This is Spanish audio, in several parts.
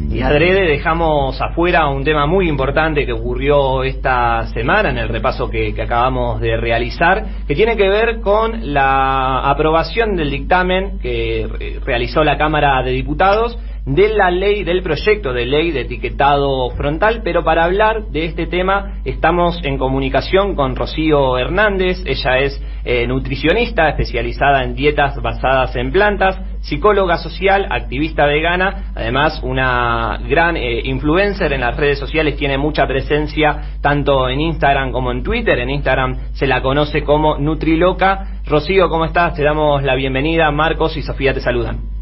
Y adrede dejamos afuera un tema muy importante que ocurrió esta semana en el repaso que acabamos de realizar, que tiene que ver con la aprobación del dictamen que realizó la Cámara de Diputados de la ley, del proyecto de ley de etiquetado frontal. Pero para hablar de este tema estamos en comunicación con Rocío Hernández. Ella es nutricionista especializada en dietas basadas en plantas, psicóloga social, activista vegana, además una gran influencer en las redes sociales, tiene mucha presencia tanto en Instagram como en Twitter. En Instagram se la conoce como Nutriloca. Rocío, ¿cómo estás? Te damos la bienvenida. Marcos y Sofía te saludan.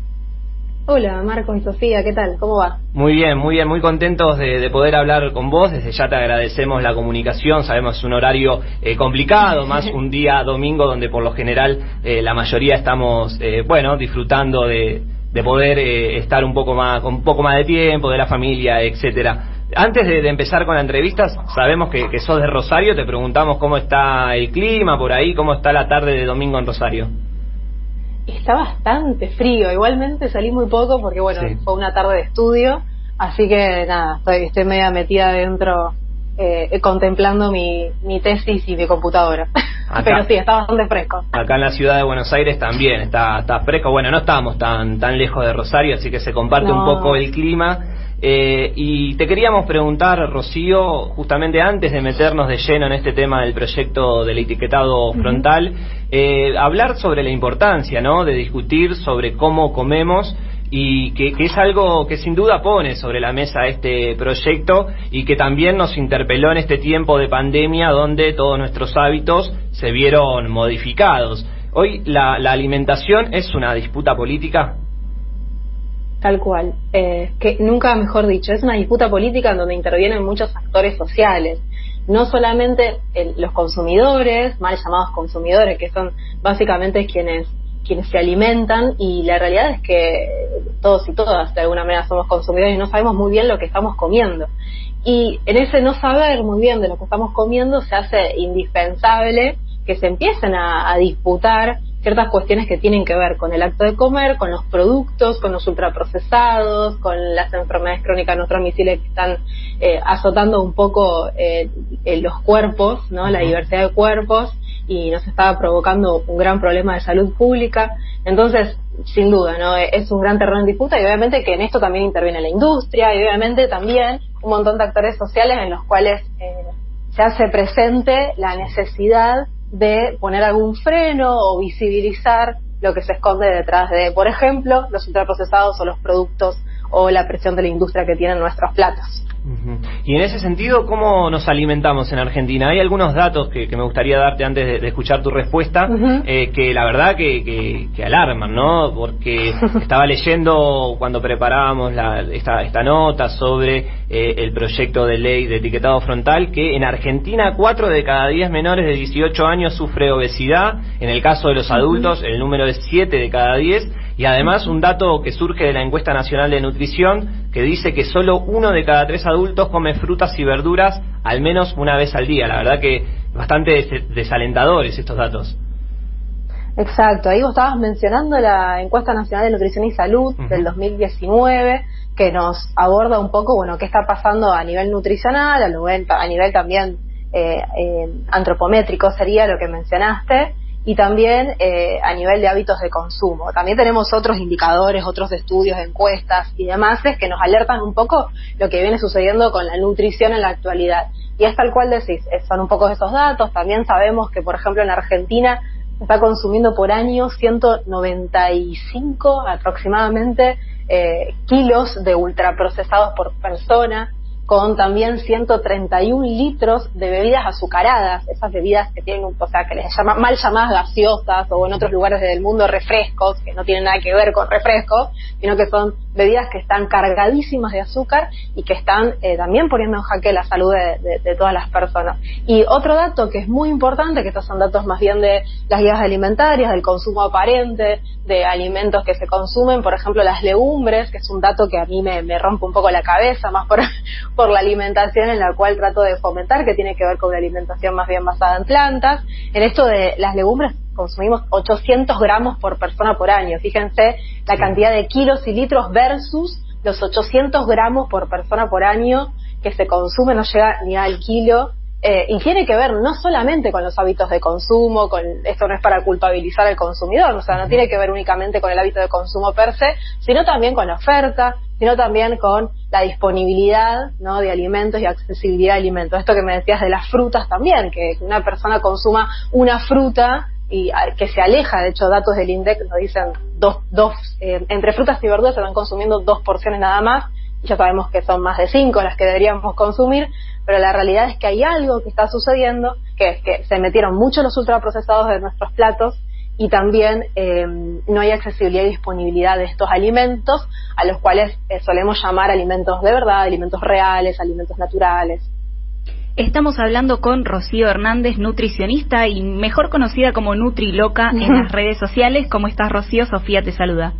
Hola Marcos y Sofía, ¿qué tal? ¿Cómo va? Muy bien, muy contentos de poder hablar con vos. Desde ya te agradecemos la comunicación. Sabemos es un horario complicado, más un día domingo donde por lo general la mayoría estamos disfrutando de poder estar con un poco más de tiempo, de la familia, etcétera. Antes de empezar con la entrevista, sabemos que sos de Rosario. Te preguntamos cómo está el clima por ahí, cómo está la tarde de domingo en Rosario. Está bastante frío, igualmente salí muy poco porque sí, fue una tarde de estudio, así que nada, estoy media metida dentro contemplando mi tesis y mi computadora. Acá, pero sí, está bastante fresco. Acá en la ciudad de Buenos Aires también está fresco. Bueno, no estamos tan lejos de Rosario, así que se comparte un poco el clima. Y te queríamos preguntar, Rocío, justamente antes de meternos de lleno en este tema del proyecto del etiquetado frontal, hablar sobre la importancia, ¿no?, de discutir sobre cómo comemos, y que es algo que sin duda pone sobre la mesa este proyecto y que también nos interpeló en este tiempo de pandemia donde todos nuestros hábitos se vieron modificados. Hoy la alimentación es una disputa política. Tal cual, que nunca mejor dicho, es una disputa política en donde intervienen muchos actores sociales, no solamente los consumidores, mal llamados consumidores, que son básicamente quienes se alimentan, y la realidad es que todos y todas de alguna manera somos consumidores y no sabemos muy bien lo que estamos comiendo, y en ese no saber muy bien de lo que estamos comiendo se hace indispensable que se empiecen a disputar ciertas cuestiones que tienen que ver con el acto de comer, con los productos, con los ultraprocesados, con las enfermedades crónicas no transmisibles que están azotando un poco los cuerpos, ¿no?, la diversidad de cuerpos, y nos está provocando un gran problema de salud pública. Entonces, sin duda, ¿no?, es un gran terreno en disputa, y obviamente que en esto también interviene la industria, y obviamente también un montón de actores sociales en los cuales se hace presente la necesidad de poner algún freno o visibilizar lo que se esconde detrás de, por ejemplo, los ultraprocesados o los productos o la presión de la industria que tienen nuestros platos. Y en ese sentido, ¿cómo nos alimentamos en Argentina? Hay algunos datos que me gustaría darte antes de escuchar tu respuesta, que la verdad que alarman, ¿no? Porque estaba leyendo cuando preparábamos esta nota sobre el proyecto de ley de etiquetado frontal, que en Argentina 4 de cada 10 menores de 18 años sufre obesidad. En el caso de los adultos el número es 7 de cada 10, y además un dato que surge de la encuesta nacional de nutrición que dice que solo 1 de cada 3 adultos come frutas y verduras al menos una vez al día. La verdad que bastante desalentadores estos datos. Exacto, ahí vos estabas mencionando la encuesta nacional de nutrición y salud del 2019, que nos aborda un poco, qué está pasando a nivel nutricional, a nivel también antropométrico sería lo que mencionaste, y también a nivel de hábitos de consumo. También tenemos otros indicadores, otros estudios, encuestas y demás que nos alertan un poco lo que viene sucediendo con la nutrición en la actualidad. Y es tal cual decís, son un poco esos datos. También sabemos que, por ejemplo, en Argentina se está consumiendo por año 195 aproximadamente kilos de ultraprocesados por persona, con también 131 litros de bebidas azucaradas, esas bebidas que tienen, que les llaman mal llamadas gaseosas, o en otros lugares del mundo refrescos, que no tienen nada que ver con refrescos, sino que son bebidas que están cargadísimas de azúcar y que están también poniendo en jaque la salud de todas las personas. Y otro dato que es muy importante, que estos son datos más bien de las guías alimentarias, del consumo aparente, de alimentos que se consumen, por ejemplo las legumbres, que es un dato que a mí me rompe un poco la cabeza, más por la alimentación en la cual trato de fomentar, que tiene que ver con la alimentación más bien basada en plantas. En esto de las legumbres consumimos 800 gramos por persona por año. Fíjense la cantidad de kilos y litros versus los 800 gramos por persona por año que se consume, no llega ni al kilo. Y tiene que ver no solamente con los hábitos de consumo, esto no es para culpabilizar al consumidor, o sea, no tiene que ver únicamente con el hábito de consumo per se, sino también con la oferta, sino también con la disponibilidad, ¿no?, de alimentos y accesibilidad de alimentos. Esto que me decías de las frutas también, que una persona consuma una fruta y que se aleja, de hecho datos del INDEC nos dicen entre frutas y verduras se van consumiendo 2 porciones nada más, y ya sabemos que son más de 5 las que deberíamos consumir, pero la realidad es que hay algo que está sucediendo, que es que se metieron mucho los ultraprocesados de nuestros platos y también no hay accesibilidad y disponibilidad de estos alimentos, a los cuales solemos llamar alimentos de verdad, alimentos reales, alimentos naturales. Estamos hablando con Rocío Hernández, nutricionista y mejor conocida como Nutriloca en las redes sociales. ¿Cómo estás, Rocío? Sofía te saluda.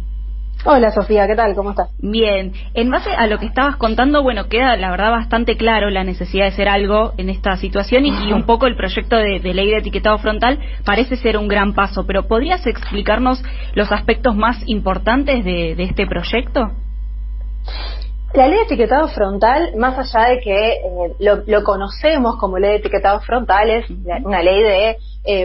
Hola, Sofía, ¿qué tal? ¿Cómo estás? Bien, en base a lo que estabas contando, bueno, queda la verdad bastante claro la necesidad de hacer algo en esta situación y un poco el proyecto de ley de etiquetado frontal parece ser un gran paso, pero ¿podrías explicarnos los aspectos más importantes de este proyecto? La ley de etiquetado frontal, más allá de que lo conocemos como ley de etiquetado frontal, es una ley de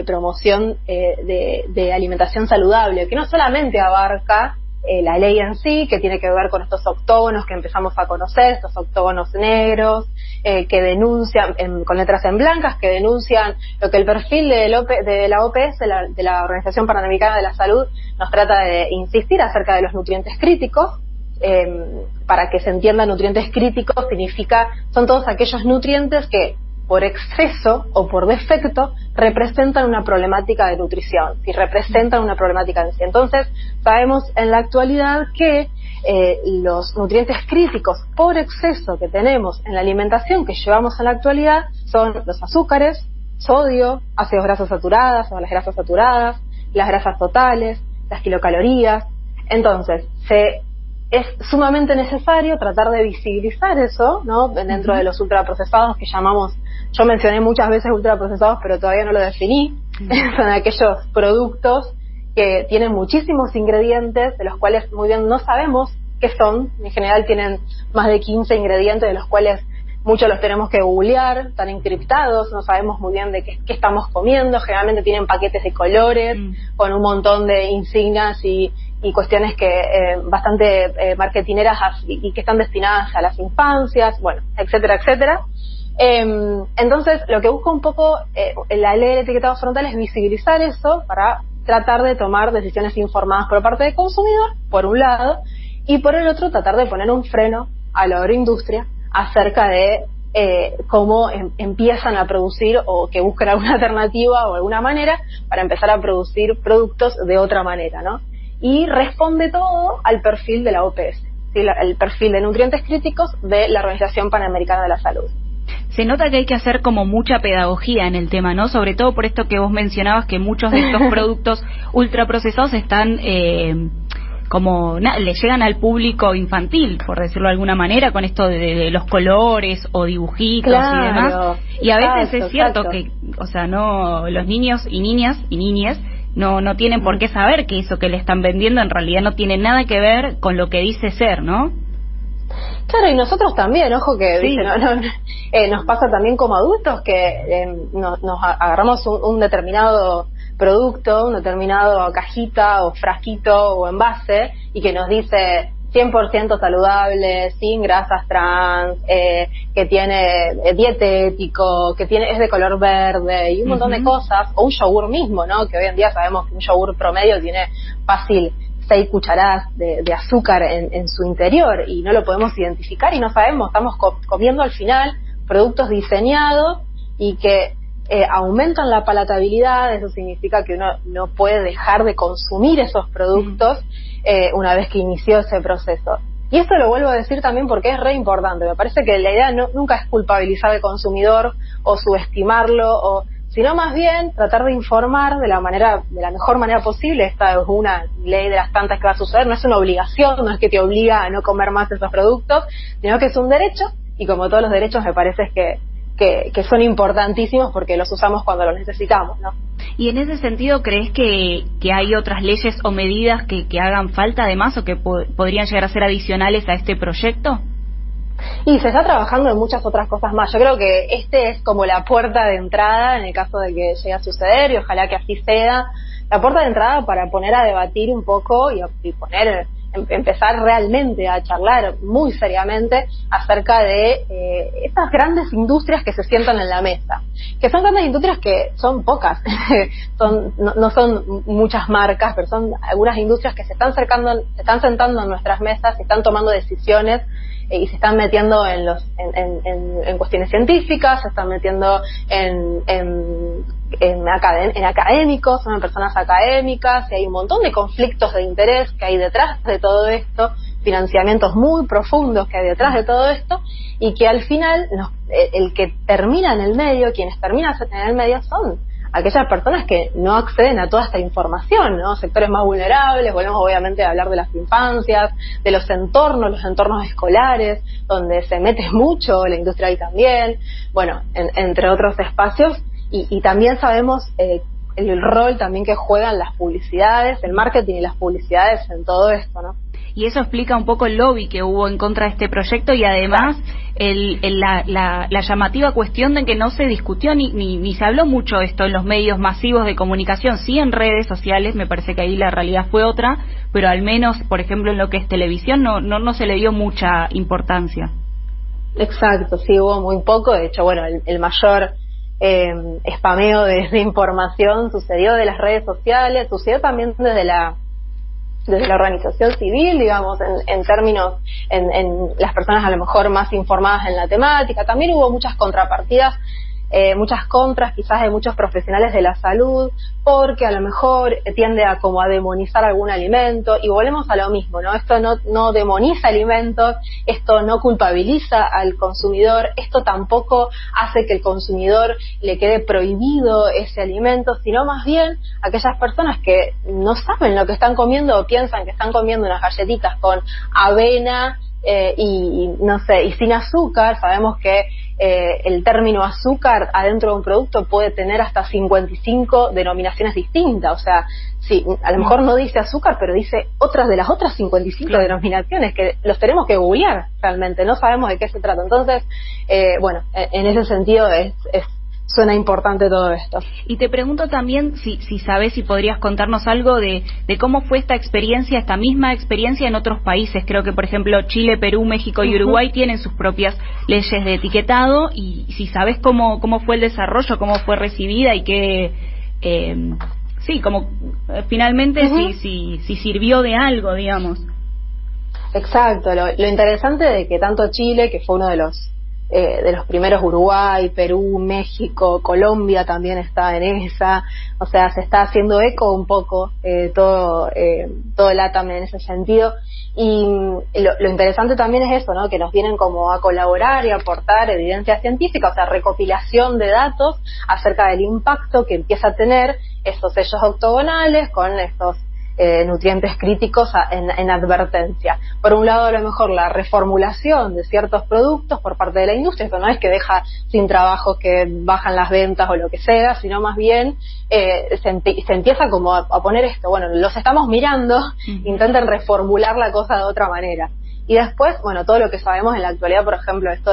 promoción de alimentación saludable, que no solamente abarca la ley en sí, que tiene que ver con estos octógonos que empezamos a conocer, estos octógonos negros, que denuncian, con letras en blancas, que denuncian lo que el perfil de la OPS, de la Organización Panamericana de la Salud, nos trata de insistir acerca de los nutrientes críticos. Para que se entienda, nutrientes críticos son todos aquellos nutrientes que por exceso o por defecto representan una problemática de nutrición, y representan una problemática en sí. Entonces, sabemos en la actualidad que los nutrientes críticos por exceso que tenemos en la alimentación que llevamos en la actualidad son los azúcares, sodio, ácidos grasos saturados o las grasas saturadas, las grasas totales, las kilocalorías. Entonces, es sumamente necesario tratar de visibilizar eso, ¿no?, dentro de los ultraprocesados que llamamos, yo mencioné muchas veces ultraprocesados, pero todavía no lo definí. Son aquellos productos que tienen muchísimos ingredientes, de los cuales muy bien no sabemos qué son. En general tienen más de 15 ingredientes, de los cuales muchos los tenemos que googlear, están encriptados, no sabemos muy bien de qué estamos comiendo. Generalmente tienen paquetes de colores, con un montón de insignias y cuestiones que bastante marketineras y que están destinadas a las infancias, bueno, etcétera, etcétera. Entonces, lo que busca un poco la ley de etiquetado frontal es visibilizar eso para tratar de tomar decisiones informadas por parte del consumidor, por un lado, y por el otro tratar de poner un freno a la agroindustria acerca de cómo empiezan a producir, o que busquen alguna alternativa o alguna manera para empezar a producir productos de otra manera, ¿no? Y responde todo al perfil de la OPS, ¿sí?, el perfil de nutrientes críticos de la Organización Panamericana de la Salud. Se nota que hay que hacer como mucha pedagogía en el tema, ¿no? Sobre todo por esto que vos mencionabas, que muchos de estos productos ultraprocesados están le llegan al público infantil, por decirlo de alguna manera, con esto de los colores o dibujitos, claro, y demás. Y a veces es cierto que, o sea, no, los niños y niñas no tienen por qué saber que eso que le están vendiendo en realidad no tiene nada que ver con lo que dice ser, ¿no? Claro, y nosotros también, ojo que sí. Nos pasa también como adultos que nos agarramos un determinado producto, un determinado cajita o frasquito o envase, y que nos dice 100% saludable, sin grasas trans, que tiene dietético, que es de color verde y un montón de cosas, o un yogur mismo, ¿no?, que hoy en día sabemos que un yogur promedio tiene fácil 6 cucharadas de azúcar en su interior, y no lo podemos identificar y no sabemos, estamos comiendo al final productos diseñados y que aumentan la palatabilidad. Eso significa que uno no puede dejar de consumir esos productos una vez que inició ese proceso. Y esto lo vuelvo a decir también porque es re importante. Me parece que la idea nunca es culpabilizar al consumidor o subestimarlo, sino más bien tratar de informar de la mejor manera posible. Esta es una ley de las tantas que va a suceder, no es una obligación, no es que te obliga a no comer más esos productos, sino que es un derecho, y como todos los derechos me parece que son importantísimos porque los usamos cuando los necesitamos, ¿no? Y en ese sentido, ¿crees que hay otras leyes o medidas que hagan falta además o que podrían llegar a ser adicionales a este proyecto? Y se está trabajando en muchas otras cosas más. Yo creo que este es como la puerta de entrada en el caso de que llegue a suceder, y ojalá que así sea, la puerta de entrada para poner a debatir un poco y empezar realmente a charlar muy seriamente acerca de estas grandes industrias que se sientan en la mesa, que son grandes industrias que son pocas, no son muchas marcas, pero son algunas industrias que se están sentando en nuestras mesas, se están tomando decisiones y se están metiendo en cuestiones científicas, se están metiendo en académicos, son personas académicas, y hay un montón de conflictos de interés que hay detrás de todo esto, financiamientos muy profundos que hay detrás de todo esto, y que al final el que termina en el medio, quienes terminan en el medio son aquellas personas que no acceden a toda esta información, ¿no? Sectores más vulnerables, volvemos obviamente a hablar de las infancias, de los entornos escolares, donde se mete mucho la industria ahí también, bueno, entre otros espacios, y también sabemos el rol también que juegan las publicidades, el marketing y las publicidades en todo esto, ¿no? Y eso explica un poco el lobby que hubo en contra de este proyecto y además la llamativa cuestión de que no se discutió ni se habló mucho esto en los medios masivos de comunicación, sí en redes sociales, me parece que ahí la realidad fue otra, pero al menos, por ejemplo, en lo que es televisión no se le dio mucha importancia. Exacto, sí, hubo muy poco, de hecho, bueno, el mayor spameo de información sucedió de las redes sociales, sucedió también desde la organización civil, digamos, en términos, en las personas a lo mejor más informadas en la temática. También hubo muchas contrapartidas, muchas contras quizás de muchos profesionales de la salud, porque a lo mejor tiende a como a demonizar algún alimento, y volvemos a lo mismo, ¿no? Esto no demoniza alimentos, esto no culpabiliza al consumidor, esto tampoco hace que el consumidor le quede prohibido ese alimento, sino más bien aquellas personas que no saben lo que están comiendo o piensan que están comiendo unas galletitas con avena y no sé, y sin azúcar. Sabemos que el término azúcar adentro de un producto puede tener hasta 55 denominaciones distintas, o sea, sí, a lo mejor no dice azúcar, pero dice otras de las otras 55 denominaciones que los tenemos que googlear realmente, no sabemos de qué se trata. Entonces, bueno, en ese sentido suena importante todo esto. Y te pregunto también si sabes, si podrías contarnos algo de cómo fue esta misma experiencia en otros países. Creo que, por ejemplo, Chile, Perú, México y Uruguay tienen sus propias leyes de etiquetado, y si sabes cómo fue el desarrollo, cómo fue recibida y que como finalmente si sirvió de algo, digamos. Exacto, lo interesante de que tanto Chile, que fue uno de los primeros, Uruguay, Perú, México, Colombia también está en esa, o sea, se está haciendo eco un poco todo el LATAM en ese sentido, y lo interesante también es eso, ¿no? Que nos vienen como a colaborar y aportar evidencia científica, o sea, recopilación de datos acerca del impacto que empieza a tener estos sellos octogonales con estos nutrientes críticos en advertencia. Por un lado, a lo mejor la reformulación de ciertos productos por parte de la industria, esto no es que deja sin trabajo, que bajan las ventas o lo que sea, sino más bien se empieza como a poner esto, bueno, los estamos mirando, intenten reformular la cosa de otra manera. Y después, bueno, todo lo que sabemos en la actualidad, por ejemplo, esto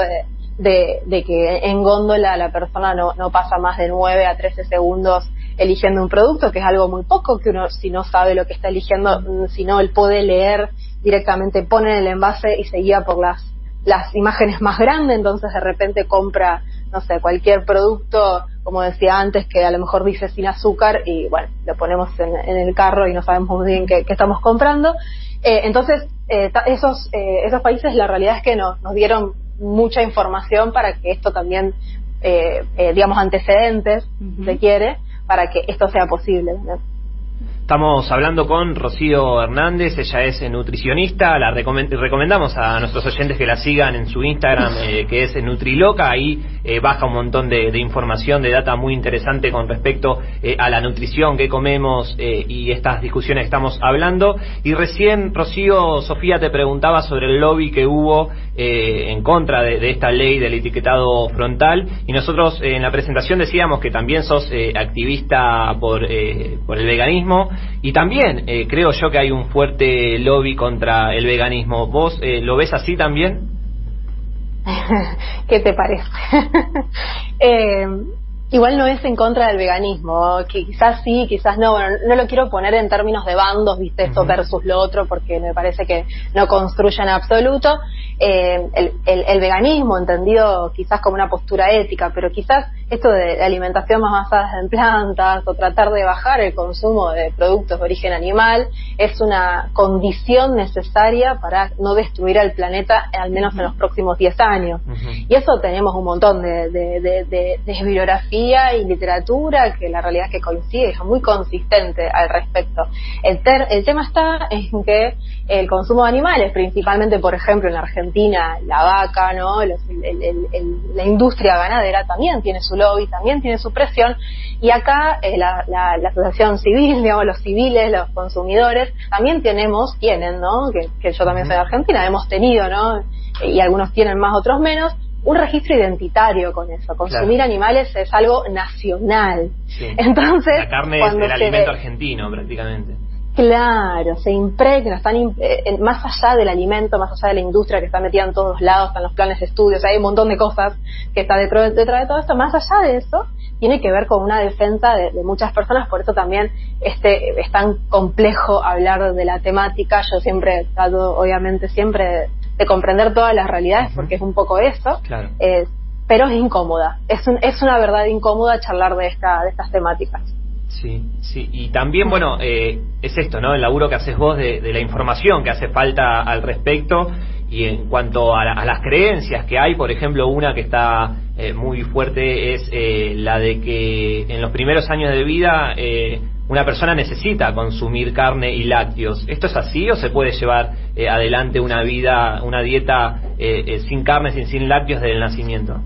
de que en góndola la persona no pasa más de 9 a 13 segundos eligiendo un producto, que es algo muy poco, que uno, si no sabe lo que está eligiendo, si no él puede leer directamente, pone en el envase y se guía por las imágenes más grandes, entonces de repente compra, no sé, cualquier producto, como decía antes, que a lo mejor dice sin azúcar, y bueno, lo ponemos en el carro y no sabemos muy bien qué estamos comprando. Entonces, esos países, la realidad es que nos dieron mucha información para que esto también, digamos, antecedentes, si se quiere, para que esto sea posible, ¿no? Estamos hablando con Rocío Hernández, ella es nutricionista, la recomendamos a nuestros oyentes que la sigan en su Instagram, que es Nutriloca, ahí baja un montón de información, de data muy interesante con respecto a la nutrición, qué comemos y estas discusiones que estamos hablando. Y recién, Rocío, Sofía te preguntaba sobre el lobby que hubo en contra de esta ley del etiquetado frontal, y nosotros en la presentación decíamos que también sos activista por el veganismo, y también creo yo que hay un fuerte lobby contra el veganismo. ¿Vos lo ves así también? ¿Qué te parece? Igual no es en contra del veganismo, que quizás sí, quizás no. Bueno, no lo quiero poner en términos de bandos, viste, esto versus lo otro, porque me parece que no construye en absoluto. El veganismo, entendido quizás como una postura ética, pero quizás esto de alimentación más basada en plantas o tratar de bajar el consumo de productos de origen animal es una condición necesaria para no destruir al planeta, al menos en los próximos 10 años. Y eso tenemos un montón de bibliografía y literatura que la realidad es que coincide, es muy consistente al respecto. El tema está en que el consumo de animales, principalmente por ejemplo en Argentina, la vaca, ¿no? La industria ganadera también tiene su lobby, también tiene su presión, y acá la asociación civil, digamos, los civiles, los consumidores, también tienen, ¿no? Que yo también soy de Argentina, hemos tenido, ¿no? Y algunos tienen más, otros menos, un registro identitario con eso. Consumir animales es algo nacional. Sí. Entonces, la carne es el alimento argentino prácticamente. Claro, se impregna, más allá del alimento, más allá de la industria que está metida en todos lados, están los planes de estudios, hay un montón de cosas que está detrás de todo esto. Más allá de eso, tiene que ver con una defensa de muchas personas, por eso también es tan complejo hablar de la temática. Yo siempre trato, obviamente, siempre de comprender todas las realidades, porque es un poco eso, claro. Pero es incómoda, es una verdad incómoda charlar de estas temáticas. Sí, y también, bueno, es esto, ¿no? El laburo que haces vos de la información que hace falta al respecto, y en cuanto a las creencias que hay, por ejemplo, una que está muy fuerte es la de que en los primeros años de vida una persona necesita consumir carne y lácteos. ¿Esto es así o se puede llevar adelante una dieta sin carne, sin lácteos desde el nacimiento?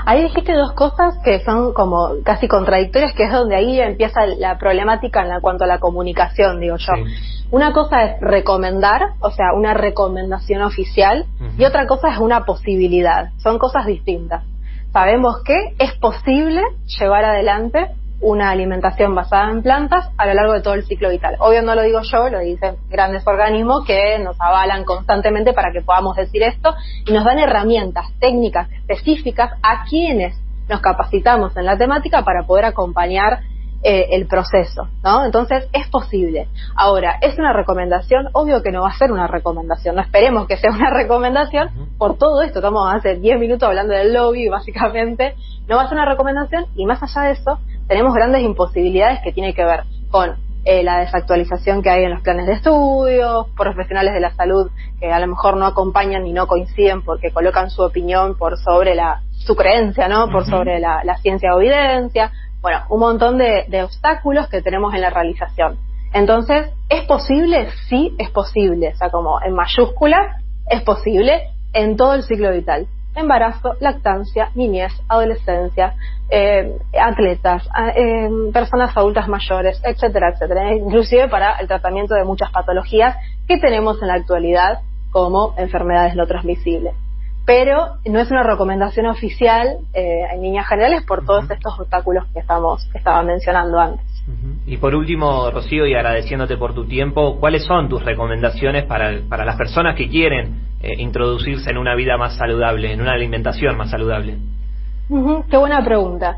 Ahí dijiste dos cosas que son como casi contradictorias, que es donde ahí empieza la problemática en cuanto a la comunicación, digo yo. Sí. Una cosa es recomendar, o sea, una recomendación oficial, y otra cosa es una posibilidad. Son cosas distintas. Sabemos que es posible llevar adelante una alimentación basada en plantas a lo largo de todo el ciclo vital. Obvio no lo digo yo, lo dicen grandes organismos que nos avalan constantemente para que podamos decir esto, y nos dan herramientas técnicas específicas a quienes nos capacitamos en la temática para poder acompañar el proceso, ¿no? Entonces es posible. Ahora, ¿es una recomendación? Obvio que no va a ser una recomendación, no esperemos que sea una recomendación por todo esto. Estamos hace 10 minutos hablando del lobby, básicamente no va a ser una recomendación, y más allá de eso tenemos grandes imposibilidades que tienen que ver con la desactualización que hay en los planes de estudios, profesionales de la salud que a lo mejor no acompañan y no coinciden porque colocan su opinión por sobre su creencia, ¿no? Por sobre la ciencia o evidencia. Bueno, un montón de obstáculos que tenemos en la realización. Entonces, ¿es posible? Sí, es posible. O sea, como en mayúsculas, es posible en todo el ciclo vital. Embarazo, lactancia, niñez, adolescencia, atletas, personas adultas mayores, etcétera, etcétera. Inclusive para el tratamiento de muchas patologías que tenemos en la actualidad, como enfermedades no transmisibles. Pero no es una recomendación oficial en líneas generales por todos estos obstáculos que estaba mencionando antes. Y por último, Rocío, y agradeciéndote por tu tiempo, ¿cuáles son tus recomendaciones para las personas que quieren introducirse en una vida más saludable, en una alimentación más saludable? Qué buena pregunta.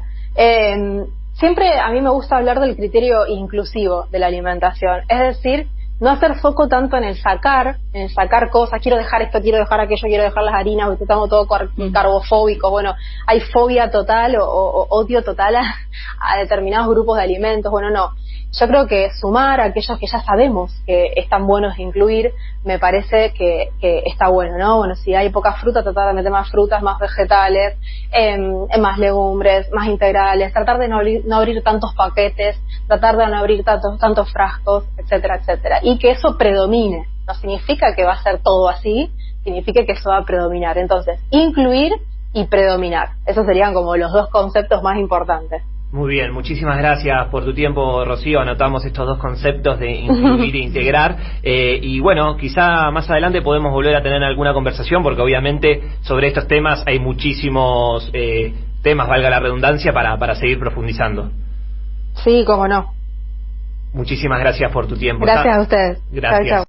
Siempre a mí me gusta hablar del criterio inclusivo de la alimentación, es decir, no hacer foco tanto en sacar cosas, quiero dejar esto, quiero dejar aquello, quiero dejar las harinas, porque estamos todos carbofóbicos. Bueno, hay fobia total o odio total a determinados grupos de alimentos. Bueno, no. Yo creo que sumar a aquellos que ya sabemos que están buenos de incluir, me parece que está bueno, ¿no? Bueno, si hay poca fruta, tratar de meter más frutas, más vegetales, más legumbres, más integrales, tratar de no abrir tantos paquetes, tratar de no abrir tantos frascos, etcétera, etcétera. Y que eso predomine. No significa que va a ser todo así, significa que eso va a predominar. Entonces, incluir y predominar. Esos serían como los dos conceptos más importantes. Muy bien, muchísimas gracias por tu tiempo, Rocío. Anotamos estos dos conceptos de incluir e integrar. Y bueno, quizá más adelante podemos volver a tener alguna conversación, porque obviamente sobre estos temas hay muchísimos temas, valga la redundancia, para seguir profundizando. Sí, cómo no. Muchísimas gracias por tu tiempo. Gracias a ustedes. Gracias. Chau, chau.